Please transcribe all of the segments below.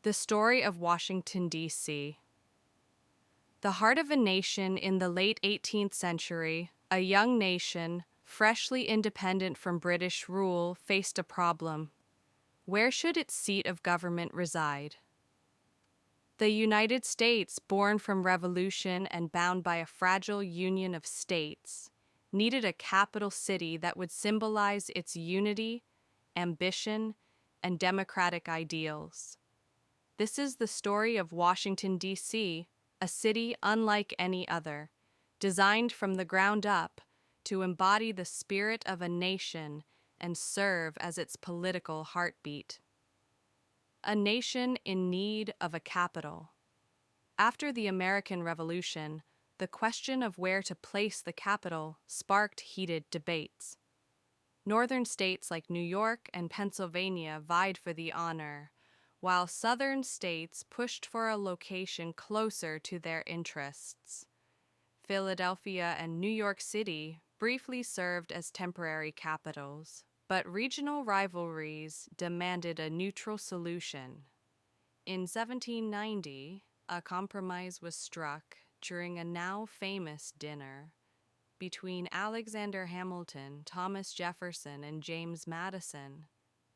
The story of Washington, D.C. The heart of a nation in the late 18th century, a young nation, freshly independent from British rule, faced a problem. Where should its seat of government reside? The United States, born from revolution and bound by a fragile union of states, needed a capital city that would symbolize its unity, ambition, and democratic ideals. This is the story of Washington, D.C., a city unlike any other, designed from the ground up to embody the spirit of a nation and serve as its political heartbeat. A nation in need of a capital. After the American Revolution, the question of where to place the capital sparked heated debates. Northern states like New York and Pennsylvania vied for the honor, while southern states pushed for a location closer to their interests. Philadelphia and New York City briefly served as temporary capitals, but regional rivalries demanded a neutral solution. In 1790, a compromise was struck during a now famous dinner between Alexander Hamilton, Thomas Jefferson, and James Madison.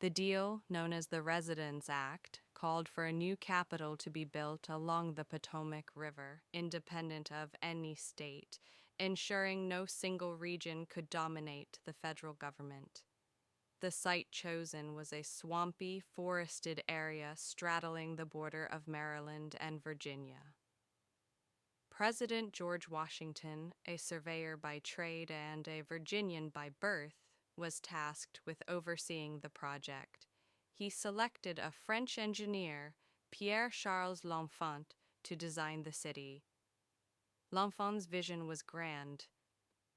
The deal, known as the Residence Act, called for a new capital to be built along the Potomac River, independent of any state, ensuring no single region could dominate the federal government. The site chosen was a swampy, forested area straddling the border of Maryland and Virginia. President George Washington, a surveyor by trade and a Virginian by birth, was tasked with overseeing the project. He selected a French engineer, Pierre-Charles L'Enfant, to design the city. L'Enfant's vision was grand,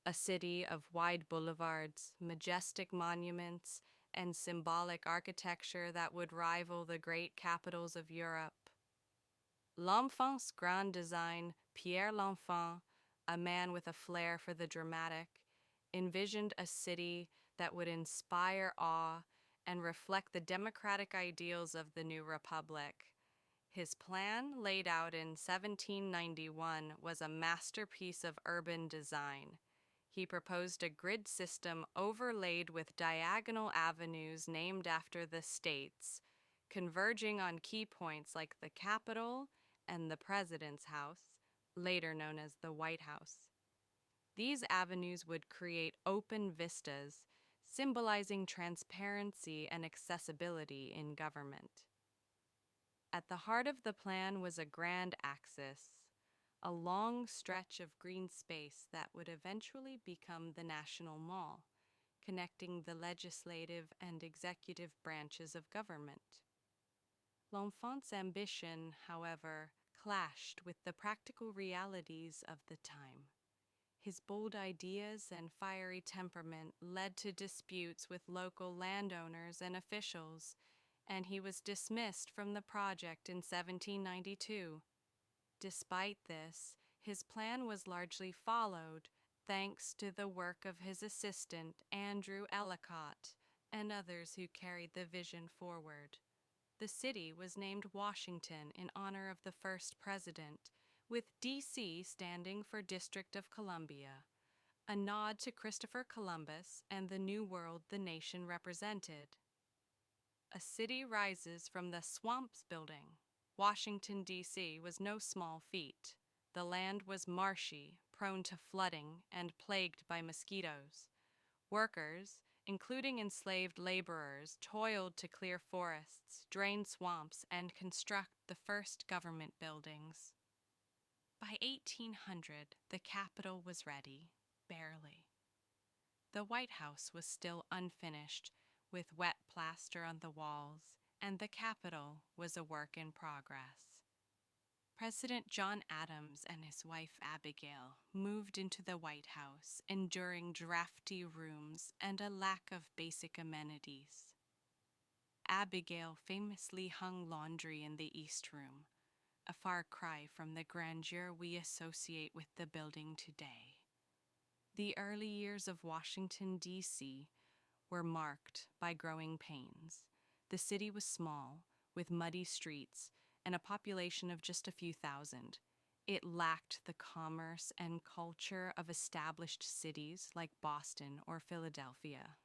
a city of wide boulevards, majestic monuments, and symbolic architecture that would rival the great capitals of Europe. L'Enfant's grand design, Pierre L'Enfant, a man with a flair for the dramatic, envisioned a city that would inspire awe and reflect the democratic ideals of the new republic. His plan, laid out in 1791, was a masterpiece of urban design. He proposed a grid system overlaid with diagonal avenues named after the states, converging on key points like the Capitol and the President's House, later known as the White House. These avenues would create open vistas, symbolizing transparency and accessibility in government. At the heart of the plan was a grand axis, a long stretch of green space that would eventually become the National Mall, connecting the legislative and executive branches of government. L'Enfant's ambition, however, clashed with the practical realities of the time. His bold ideas and fiery temperament led to disputes with local landowners and officials, and he was dismissed from the project in 1792. Despite this, his plan was largely followed, thanks to the work of his assistant, Andrew Ellicott, and others who carried the vision forward. The city was named Washington in honor of the first president, with D.C. standing for District of Columbia, a nod to Christopher Columbus and the new world the nation represented. A city rises from the swamps building. Washington, D.C. was no small feat. The land was marshy, prone to flooding, and plagued by mosquitoes. Workers, including enslaved laborers, toiled to clear forests, drain swamps, and construct the first government buildings. By 1800, the Capitol was ready, barely. The White House was still unfinished, with wet plaster on the walls, and the Capitol was a work in progress. President John Adams and his wife Abigail moved into the White House, enduring drafty rooms and a lack of basic amenities. Abigail famously hung laundry in the East Room, a far cry from the grandeur we associate with the building today. The early years of Washington, D.C. were marked by growing pains. The city was small, with muddy streets, and a population of just a few thousand. It lacked the commerce and culture of established cities like Boston or Philadelphia.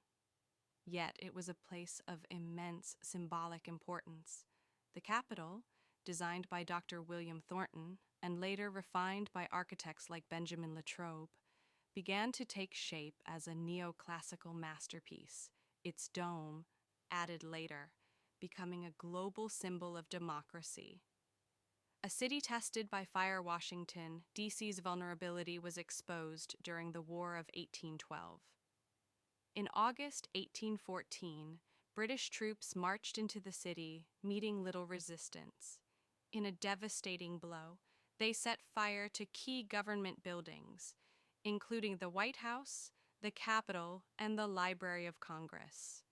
Yet it was a place of immense symbolic importance. The capital, designed by Dr. William Thornton and later refined by architects like Benjamin Latrobe, began to take shape as a neoclassical masterpiece, its dome, added later, becoming a global symbol of democracy. A city tested by fire, Washington, D.C.'s vulnerability was exposed during the War of 1812. In August 1814, British troops marched into the city, meeting little resistance. In a devastating blow, they set fire to key government buildings, including the White House, the Capitol, and the Library of Congress.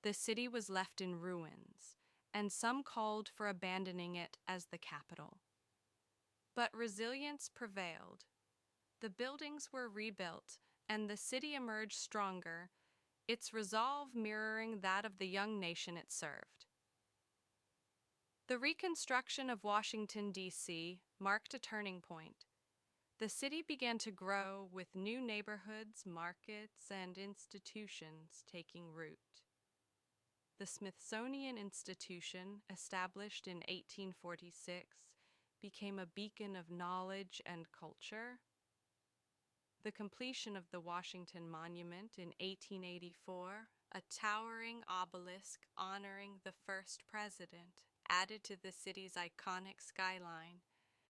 The city was left in ruins, and some called for abandoning it as the capital. But resilience prevailed. The buildings were rebuilt, and the city emerged stronger, its resolve mirroring that of the young nation it served. The reconstruction of Washington, D.C. marked a turning point. The city began to grow, with new neighborhoods, markets, and institutions taking root. The Smithsonian Institution, established in 1846, became a beacon of knowledge and culture. The completion of the Washington Monument in 1884, a towering obelisk honoring the first president, added to the city's iconic skyline,